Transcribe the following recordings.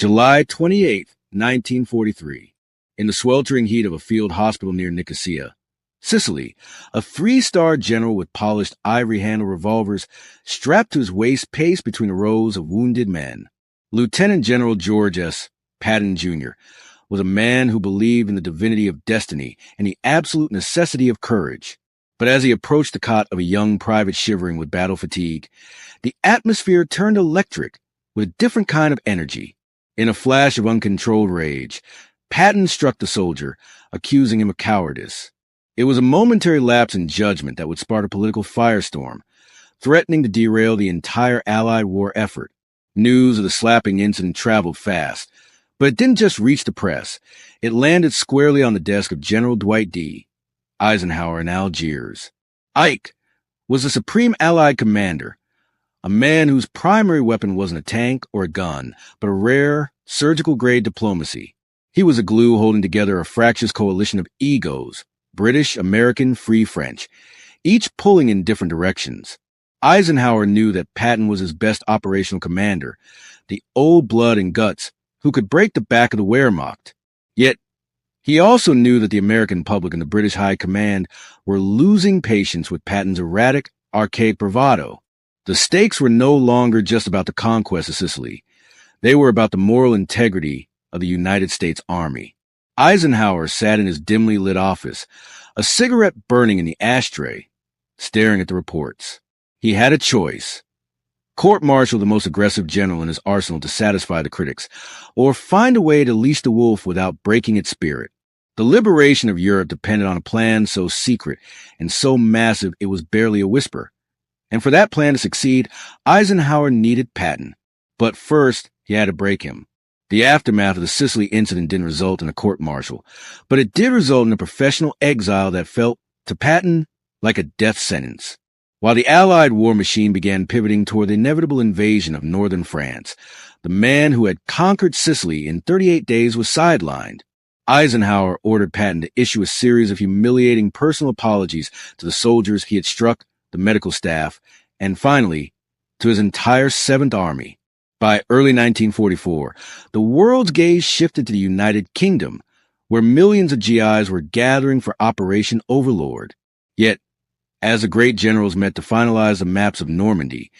July 28, 1943. In the sweltering heat of a field hospital near Nicosia, Sicily, a three-star general with polished ivory-handled revolvers strapped to his waist paced between the rows of wounded men. Lieutenant General George S. Patton, Jr. was a man who believed in the divinity of destiny and the absolute necessity of courage. But as he approached the cot of a young private shivering with battle fatigue, the atmosphere turned electric with a different kind of energy. In a flash of uncontrolled rage, Patton struck the soldier, accusing him of cowardice. It was a momentary lapse in judgment that would spark a political firestorm, threatening to derail the entire Allied war effort. News of the slapping incident traveled fast, but it didn't just reach the press. It landed squarely on the desk of General Dwight D. Eisenhower in Algiers. Ike was the supreme Allied commander, a man whose primary weapon wasn't a tank or a gun, but a rare, surgical-grade diplomacy. He was a glue holding together a fractious coalition of egos, British, American, Free French, each pulling in different directions. Eisenhower knew that Patton was his best operational commander, the old blood and guts who could break the back of the Wehrmacht. Yet, he also knew that the American public and the British High Command were losing patience with Patton's erratic, archaic bravado. The stakes were no longer just about the conquest of Sicily. They were about the moral integrity of the United States Army. Eisenhower sat in his dimly lit office, a cigarette burning in the ashtray, staring at the reports. He had a choice. Court-martial the most aggressive general in his arsenal to satisfy the critics, or find a way to leash the wolf without breaking its spirit. The liberation of Europe depended on a plan so secret and so massive it was barely a whisper. And for that plan to succeed, Eisenhower needed Patton. But first, he had to break him. The aftermath of the Sicily incident didn't result in a court-martial, but it did result in a professional exile that felt, to Patton, like a death sentence. While the Allied war machine began pivoting toward the inevitable invasion of northern France, the man who had conquered Sicily in 38 days was sidelined. Eisenhower ordered Patton to issue a series of humiliating personal apologies to the soldiers he had struck, the medical staff, and finally, to his entire 7th Army. By early 1944, the world's gaze shifted to the United Kingdom, where millions of GIs were gathering for Operation Overlord. Yet, as the great generals met to finalize the maps of Normandy,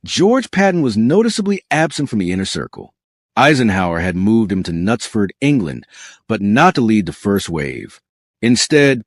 George Patton was noticeably absent from the inner circle. Eisenhower had moved him to Knutsford, England, but not to lead the first wave. Instead,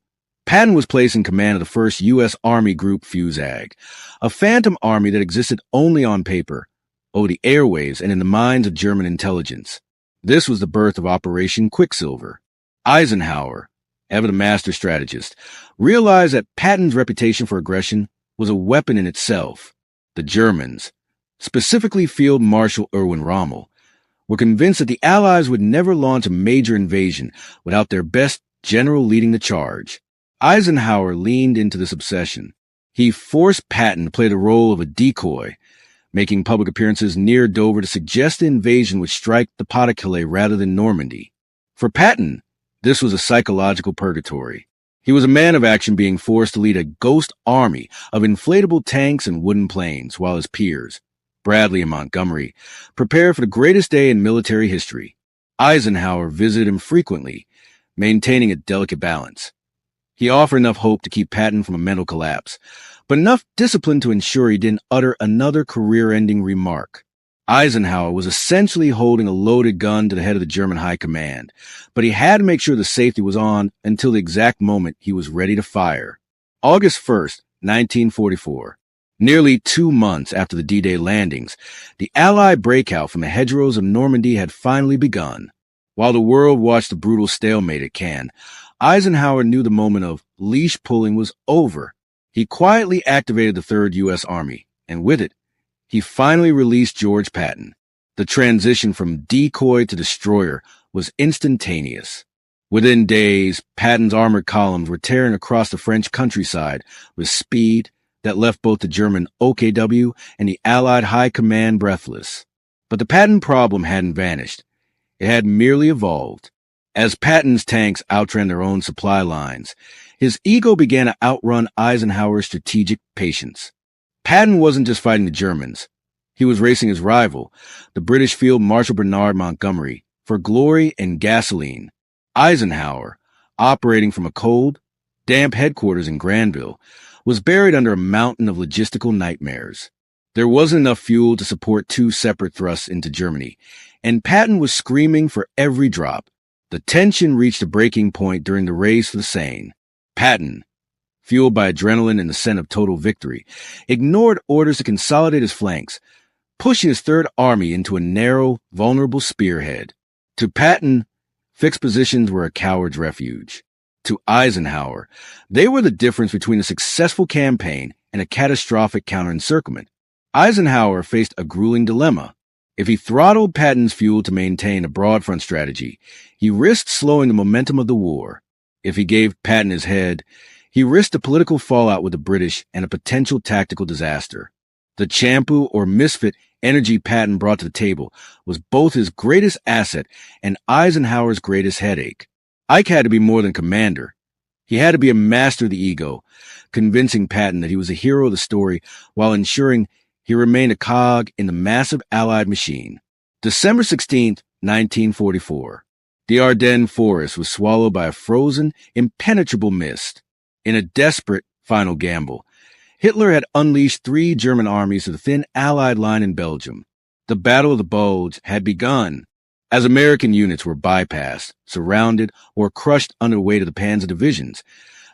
Patton was placed in command of the 1st U.S. Army Group Fusag, a phantom army that existed only on paper, over the airwaves and in the minds of German intelligence. This was the birth of Operation Quicksilver. Eisenhower, ever the master strategist, realized that Patton's reputation for aggression was a weapon in itself. The Germans, specifically Field Marshal Erwin Rommel, were convinced that the Allies would never launch a major invasion without their best general leading the charge. Eisenhower leaned into this obsession. He forced Patton to play the role of a decoy, making public appearances near Dover to suggest the invasion would strike the Pas-de-Calais rather than Normandy. For Patton, this was a psychological purgatory. He was a man of action being forced to lead a ghost army of inflatable tanks and wooden planes, while his peers, Bradley and Montgomery, prepared for the greatest day in military history. Eisenhower visited him frequently, maintaining a delicate balance. He offered enough hope to keep Patton from a mental collapse, but enough discipline to ensure he didn't utter another career-ending remark. Eisenhower was essentially holding a loaded gun to the head of the German High Command, but he had to make sure the safety was on until the exact moment he was ready to fire. August 1st, 1944. Nearly 2 months after the D-Day landings, the Allied breakout from the hedgerows of Normandy had finally begun. While the world watched the brutal stalemate at Cannes, Eisenhower knew the moment of leash pulling was over. He quietly activated the 3rd U.S. Army, and with it, he finally released George Patton. The transition from decoy to destroyer was instantaneous. Within days, Patton's armored columns were tearing across the French countryside with speed that left both the German OKW and the Allied High Command breathless. But the Patton problem hadn't vanished. It had merely evolved. As Patton's tanks outran their own supply lines, his ego began to outrun Eisenhower's strategic patience. Patton wasn't just fighting the Germans. He was racing his rival, the British Field Marshal Bernard Montgomery, for glory and gasoline. Eisenhower, operating from a cold, damp headquarters in Granville, was buried under a mountain of logistical nightmares. There wasn't enough fuel to support two separate thrusts into Germany, and Patton was screaming for every drop. The tension reached a breaking point during the race for the Seine. Patton, fueled by adrenaline and the scent of total victory, ignored orders to consolidate his flanks, pushing his Third Army into a narrow, vulnerable spearhead. To Patton, fixed positions were a coward's refuge. To Eisenhower, they were the difference between a successful campaign and a catastrophic counter-encirclement. Eisenhower faced a grueling dilemma. If he throttled Patton's fuel to maintain a broad front strategy, he risked slowing the momentum of the war. If he gave Patton his head, he risked a political fallout with the British and a potential tactical disaster. The champu or misfit energy Patton brought to the table was both his greatest asset and Eisenhower's greatest headache. Ike had to be more than commander. He had to be a master of the ego, convincing Patton that he was a hero of the story while ensuring he remained a cog in the massive Allied machine. December 16, 1944. The Ardennes forest was swallowed by a frozen, impenetrable mist. In a desperate final gamble, Hitler had unleashed 3 German armies to the thin Allied line in Belgium. The Battle of the Bulge had begun. As American units were bypassed, surrounded, or crushed under the weight of the Panzer divisions,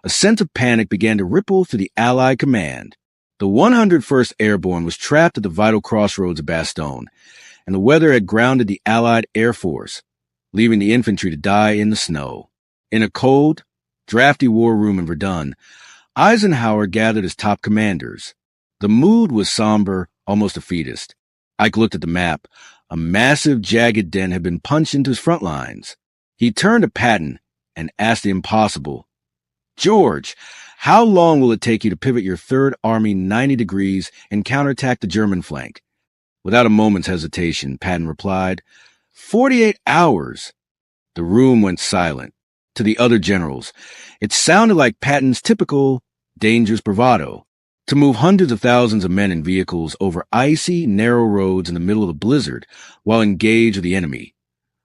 a sense of panic began to ripple through the Allied command. The 101st Airborne was trapped at the vital crossroads of Bastogne, and the weather had grounded the Allied Air Force, leaving the infantry to die in the snow. In a cold, drafty war room in Verdun, Eisenhower gathered his top commanders. The mood was somber, almost defeatist. Ike looked at the map. A massive, jagged dent had been punched into his front lines. He turned to Patton and asked the impossible. "George, how long will it take you to pivot your Third Army 90 degrees and counterattack the German flank?" Without a moment's hesitation, Patton replied, 48 hours. The room went silent. To the other generals, it sounded like Patton's typical dangerous bravado. To move hundreds of thousands of men in vehicles over icy, narrow roads in the middle of a blizzard while engaged with the enemy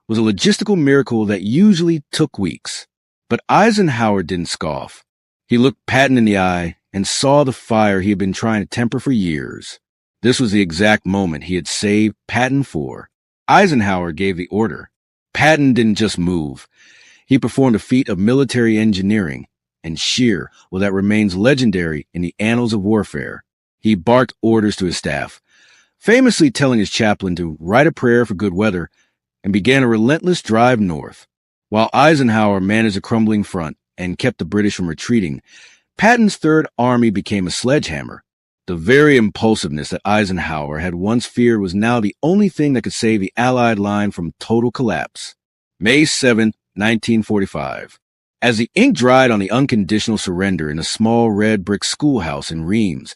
was a logistical miracle that usually took weeks. But Eisenhower didn't scoff. He looked Patton in the eye and saw the fire he had been trying to temper for years. This was the exact moment he had saved Patton for. Eisenhower gave the order. Patton didn't just move. He performed a feat of military engineering and sheer, that remains legendary in the annals of warfare. He barked orders to his staff, famously telling his chaplain to write a prayer for good weather, and began a relentless drive north. While Eisenhower managed a crumbling front and kept the British from retreating, Patton's Third Army became a sledgehammer. The very impulsiveness that Eisenhower had once feared was now the only thing that could save the Allied line from total collapse. May 7, 1945. As the ink dried on the unconditional surrender in a small red brick schoolhouse in Reims,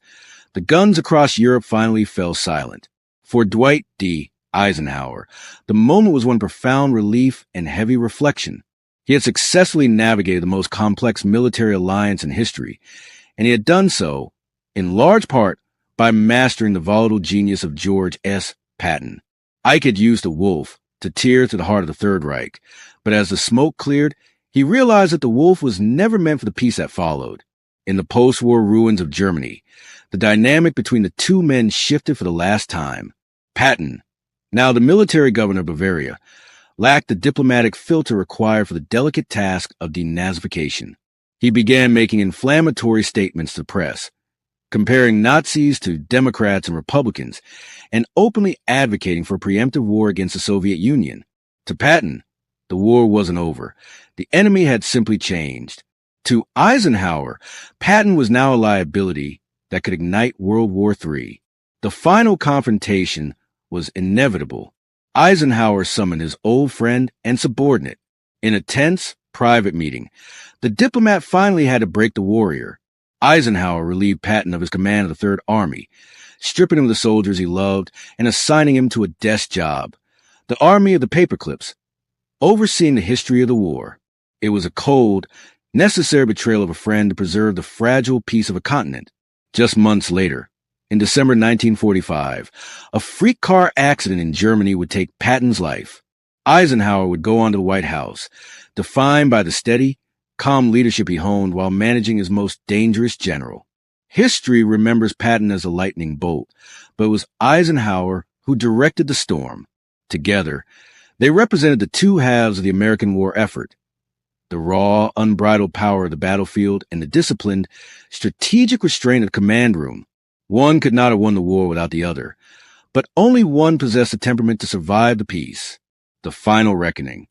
the guns across Europe finally fell silent. For Dwight D. Eisenhower, the moment was one of profound relief and heavy reflection. He had successfully navigated the most complex military alliance in history, and he had done so, in large part, by mastering the volatile genius of George S. Patton. Ike had used the wolf to tear to the heart of the Third Reich, but as the smoke cleared, he realized that the wolf was never meant for the peace that followed. In the post-war ruins of Germany, the dynamic between the two men shifted for the last time. Patton, now the military governor of Bavaria, lacked the diplomatic filter required for the delicate task of denazification. He began making inflammatory statements to the press, comparing Nazis to Democrats and Republicans, and openly advocating for a preemptive war against the Soviet Union. To Patton, the war wasn't over. The enemy had simply changed. To Eisenhower, Patton was now a liability that could ignite World War III. The final confrontation was inevitable. Eisenhower summoned his old friend and subordinate. In a tense, private meeting, the diplomat finally had to break the warrior. Eisenhower relieved Patton of his command of the Third Army, stripping him of the soldiers he loved and assigning him to a desk job, the Army of the Paperclips, overseeing the history of the war. It was a cold, necessary betrayal of a friend to preserve the fragile peace of a continent. Just months later, In December 1945, a freak car accident in Germany would take Patton's life. Eisenhower would go on to the White House, defined by the steady, calm leadership he honed while managing his most dangerous general. History remembers Patton as a lightning bolt, but it was Eisenhower who directed the storm. Together, they represented the two halves of the American war effort: the raw, unbridled power of the battlefield and the disciplined, strategic restraint of the command room. One could not have won the war without the other, but only one possessed the temperament to survive the peace. The final reckoning.